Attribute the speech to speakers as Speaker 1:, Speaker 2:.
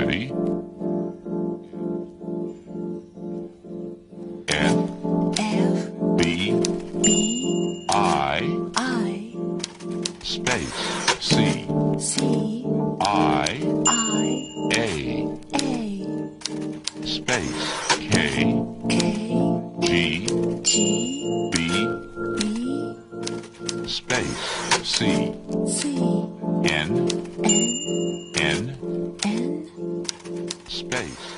Speaker 1: Ready? F B I space C I A space K G B space C N space